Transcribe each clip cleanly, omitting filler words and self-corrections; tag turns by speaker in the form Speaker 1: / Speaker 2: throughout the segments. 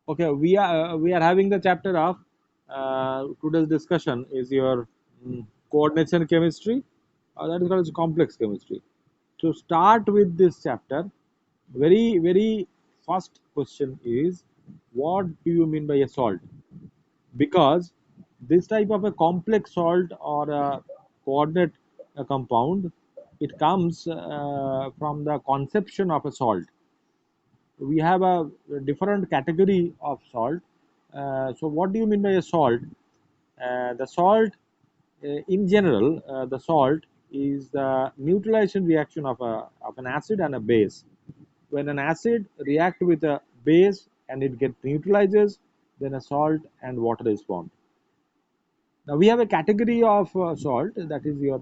Speaker 1: Okay, we are having the chapter of today's discussion is your coordination chemistry, that is called as complex chemistry. To start with this chapter, very first question is, what do you mean by a salt? Because this type of a complex salt or a coordinate compound, it comes from the conception of a salt. We have a different category of salt. So what do you mean by a salt? The salt, in general, the salt is the neutralization reaction of an acid and a base. When an acid react with a base and it gets neutralizes, then a salt and water is formed. Now we have a category of salt, that is your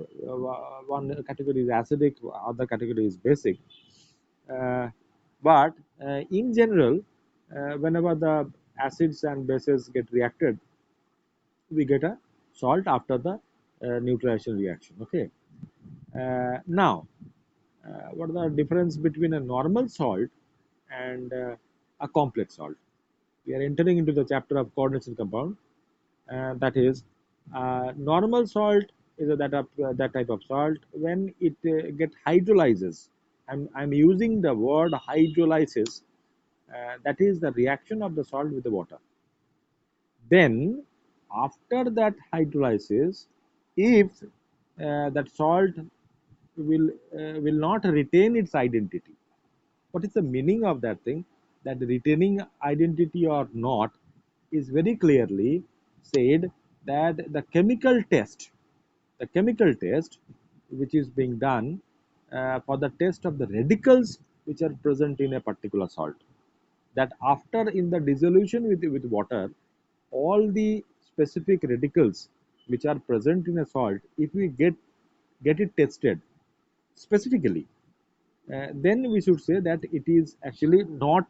Speaker 1: one category is acidic, other category is basic. Uh, but in general, whenever the acids and bases get reacted, we get a salt after the neutralization reaction. Okay. Now, what is the difference between a normal salt and a complex salt? We are entering into the chapter of coordination compound. That is, normal salt is that type of salt when it get hydrolyzes. I'm using the word hydrolysis. That is the reaction of the salt with the water. Then, after that hydrolysis, if that salt will not retain its identity. What is the meaning of that thing? That retaining identity or not is very clearly said that the chemical test which is being done for the test of the radicals which are present in a particular salt, that after in the dissolution with water, all the specific radicals which are present in a salt, if we get it tested specifically, then we should say that it is actually not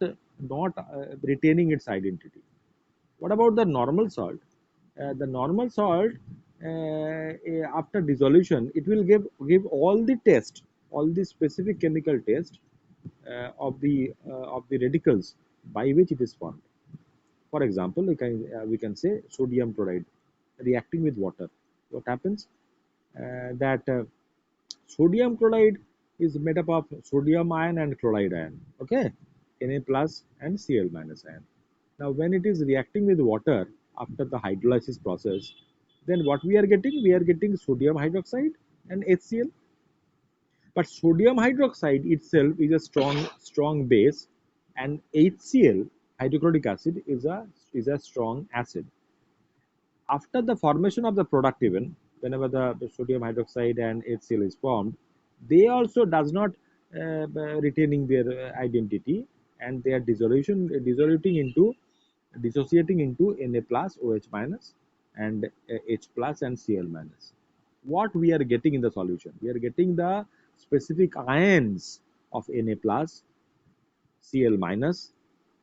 Speaker 1: retaining its identity. What about the normal salt? The normal salt, after dissolution, it will give all the test, all the specific chemical test of the radicals by which it is formed. For example, we can say sodium chloride reacting with water. What happens? That sodium chloride is made up of sodium ion and chloride ion. Okay, Na plus and Cl minus ion. Now, when it is reacting with water after the hydrolysis process, then what we are getting? We are getting sodium hydroxide and HCl. But sodium hydroxide itself is a strong base, and HCl, hydrochloric acid, is a strong acid. After the formation of the product, even whenever the sodium hydroxide and HCl is formed, they also does not retaining their identity, and they are dissociating into Na plus, OH minus, and H plus and Cl minus. What we are getting in the solution? We are getting the specific ions of Na plus, Cl minus,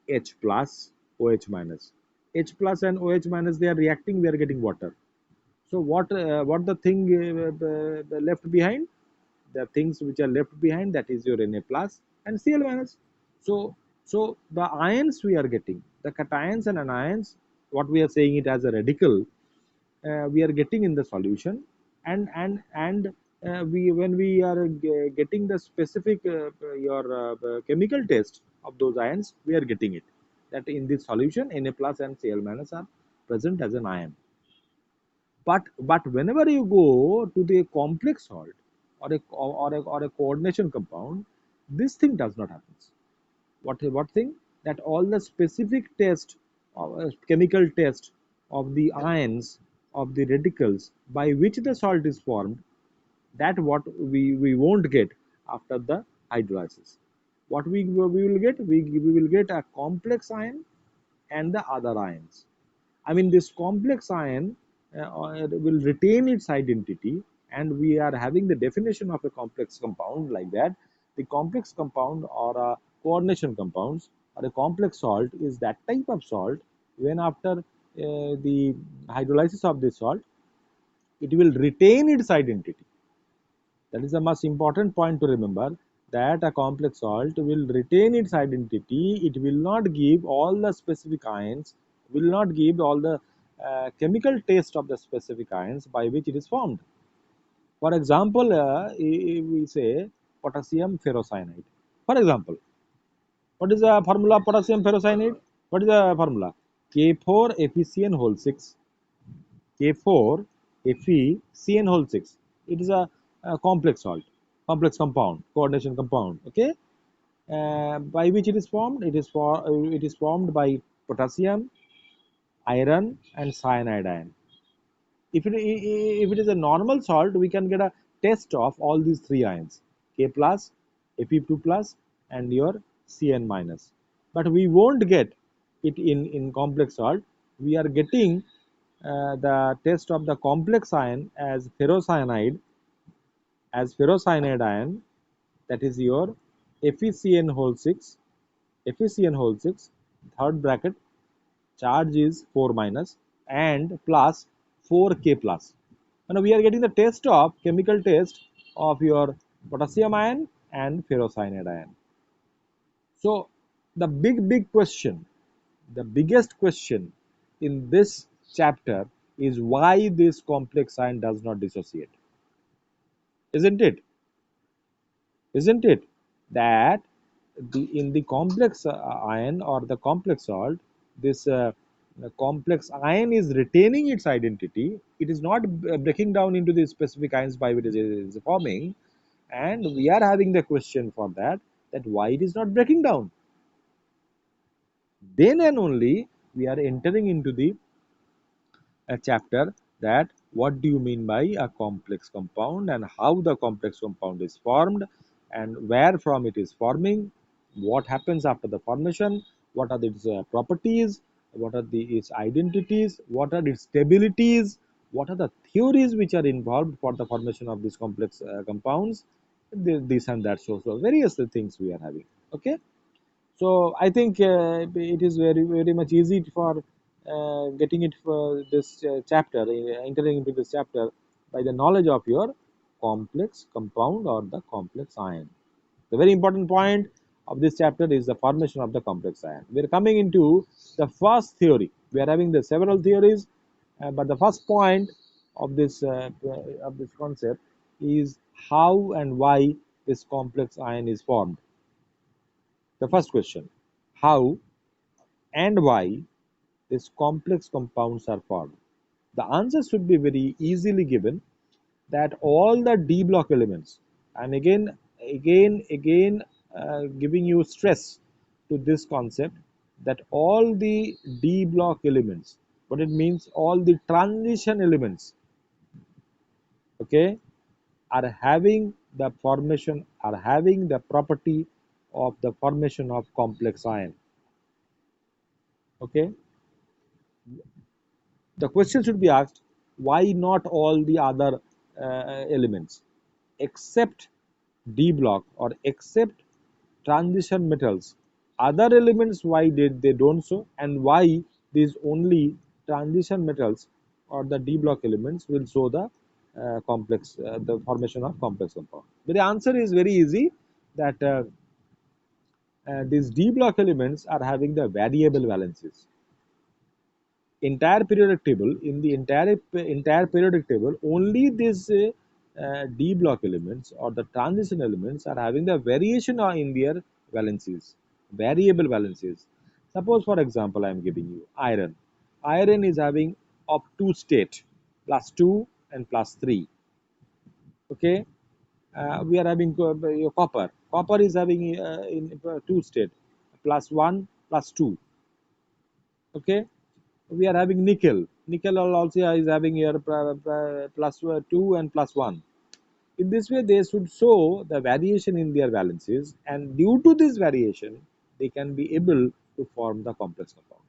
Speaker 1: H plus, OH minus. H plus and OH minus, they are reacting, we are getting water. So what the thing the left behind? The things which are left behind, that is your Na plus and Cl minus. So the ions we are getting, the cations and anions, what we are saying it as a radical, we are getting in the solution, and we when we are getting the specific your chemical test of those ions, we are getting it that in this solution Na plus and Cl minus are present as an ion. But whenever you go to the complex salt or a coordination compound, this thing does not happen. What thing? That all the specific test, chemical test of the ions, of the radicals by which the salt is formed, that what we won't get after the hydrolysis. What we will get? We will get a complex ion and the other ions. I mean, this complex ion will retain its identity, and we are having the definition of a complex compound like that. The complex compound or a coordination compounds or a complex salt is that type of salt when after the hydrolysis of this salt, it will retain its identity. That is the most important point to remember, that a complex salt will retain its identity. It will not give all the specific ions, will not give all the chemical taste of the specific ions by which it is formed. For example, we say potassium ferrocyanide. For example, what is the formula of potassium ferrocyanide? What is the formula? K4 FeCN whole 6. K4 FeCN whole 6. It is a complex salt, complex compound, coordination compound. Okay, by which it is formed? It is formed by potassium, iron, and cyanide ion. If it is a normal salt, we can get a test of all these three ions, K plus, Fe2 plus, and your Cn minus. But we won't get it in complex salt. We are getting the test of the complex ion as ferrocyanide ion, that is your FeCN whole 6, FeCN whole 6, third bracket, charge is 4 minus and plus 4K plus. Now we are getting the test of chemical test of your potassium ion and ferrocyanide ion. So the big question, the biggest question in this chapter is why this complex ion does not dissociate, isn't it? Isn't it that in the complex ion or the complex salt, this complex ion is retaining its identity. It is not breaking down into the specific ions by which it is forming, and we are having the question for that, that why it is not breaking down. Then and only we are entering into the a chapter that what do you mean by a complex compound and how the complex compound is formed and where from it is forming, what happens after the formation, what are its properties, what are its identities, what are its stabilities, what are the theories which are involved for the formation of these complex compounds, this and that. So various things we are having. Okay. So I think it is very much easy for getting it for this chapter, entering into this chapter by the knowledge of your complex compound or the complex ion. The very important point of this chapter is the formation of the complex ion. We are coming into the first theory. We are having the several theories, but the first point of this concept is how and why this complex ion is formed. The first question: how and why these complex compounds are formed? The answer should be very easily given, that all the D block elements, and again giving you stress to this concept, that all the D block elements, what it means, all the transition elements, okay, are having the property of the formation of complex ion. Okay, the question should be asked, why not all the other elements except D block or except transition metals, other elements, why did they don't so, and why these only transition metals or the D block elements will show the the formation of complex compound? The answer is very easy, that these D block elements are having the variable valencies. Entire periodic table, in the entire periodic table, only these D block elements or the transition elements are having the variation in their valencies, variable valencies. Suppose for example I am giving you iron. Iron is having of two state, plus 2 and plus 3. Okay, we are having copper. Copper is having in two state, plus 1 plus 2. Okay, we are having nickel. Nickel also is having here plus 2 and plus 1. In this way they should show the variation in their valencies, and due to this variation they can be able to form the complex compound.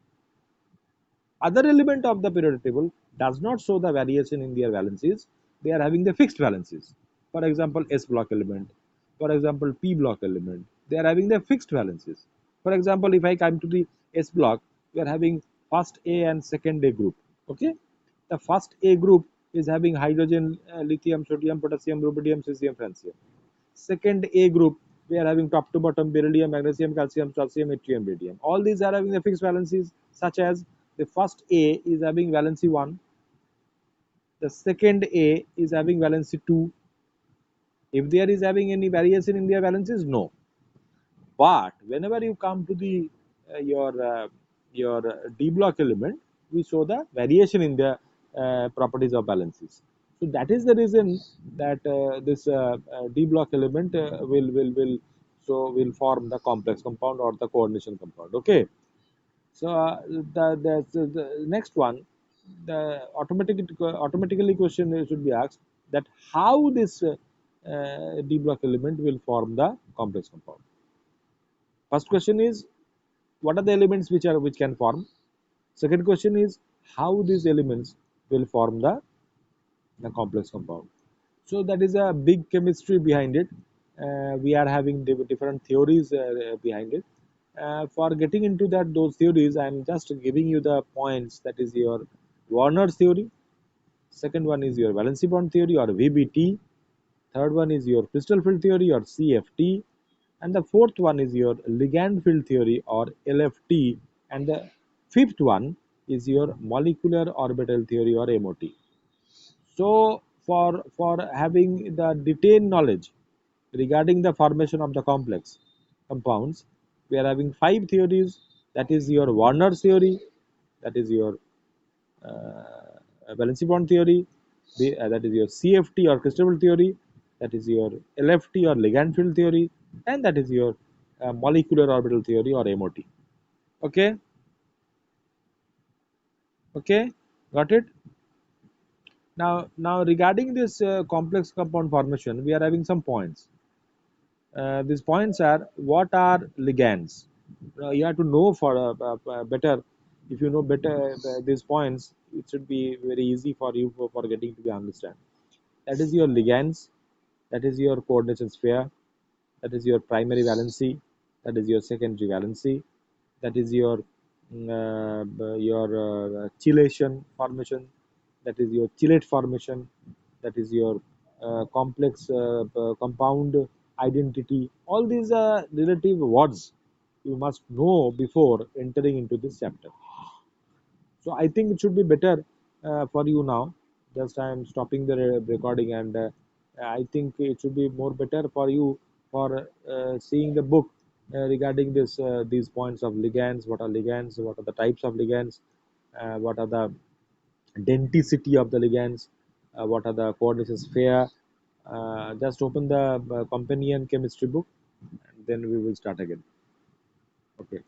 Speaker 1: Other element of the periodic table does not show the variation in their valencies. They are having the fixed valencies. For example, S block element, for example P block element, they are having the fixed valencies. For example, if I come to the S block, we are having first A and second A group. Okay, the first A group is having hydrogen, lithium, sodium, potassium, rubidium, cesium, francium. Second A group We are having top to bottom beryllium, magnesium, calcium, calcium, yttrium, radium. All these are having the fixed valencies, such as the first A is having valency 1, the second A is having valency 2. If there is having any variation in their valencies, no. But whenever you come to the your D block element, we show the variation in the properties of balances. So that is the reason that this D block element will form the complex compound or the coordination compound. Okay. So the next one, the automatically question should be asked that how this D block element will form the complex compound. First question is, what are the elements which can form? Second question is, how these elements will form the complex compound. So that is a big chemistry behind it. We are having different theories behind it. For getting into those theories, I am just giving you the points. That is your Warner's theory. Second one is your valency bond theory or VBT. Third one is your crystal field theory or CFT. And the fourth one is your ligand field theory or LFT. And the fifth one is your molecular orbital theory or MOT. So for having the detailed knowledge regarding the formation of the complex compounds, we are having five theories. That is your Warner's theory, that is your valency bond theory, that is your CFT or crystal field theory, that is your LFT or ligand field theory, and that is your molecular orbital theory or MOT. Okay, okay, got it. Now regarding this complex compound formation, we are having some points. These points are, what are ligands? You have to know for better. If you know better these points, it should be very easy for you for getting to be understand. That is your ligands. That is your coordination sphere. That is your primary valency. That is your secondary valency. That is your chelation formation. That is your chelate formation. That is your complex compound identity. All these are relative words you must know before entering into this chapter. So I think it should be better for you now. Just I am stopping the recording, and I think it should be more better for you for seeing the book regarding these points of ligands. What are ligands? What are the types of ligands? What are the denticity of the ligands? What are the coordination sphere? Just open the companion chemistry book, and then we will start again. Okay.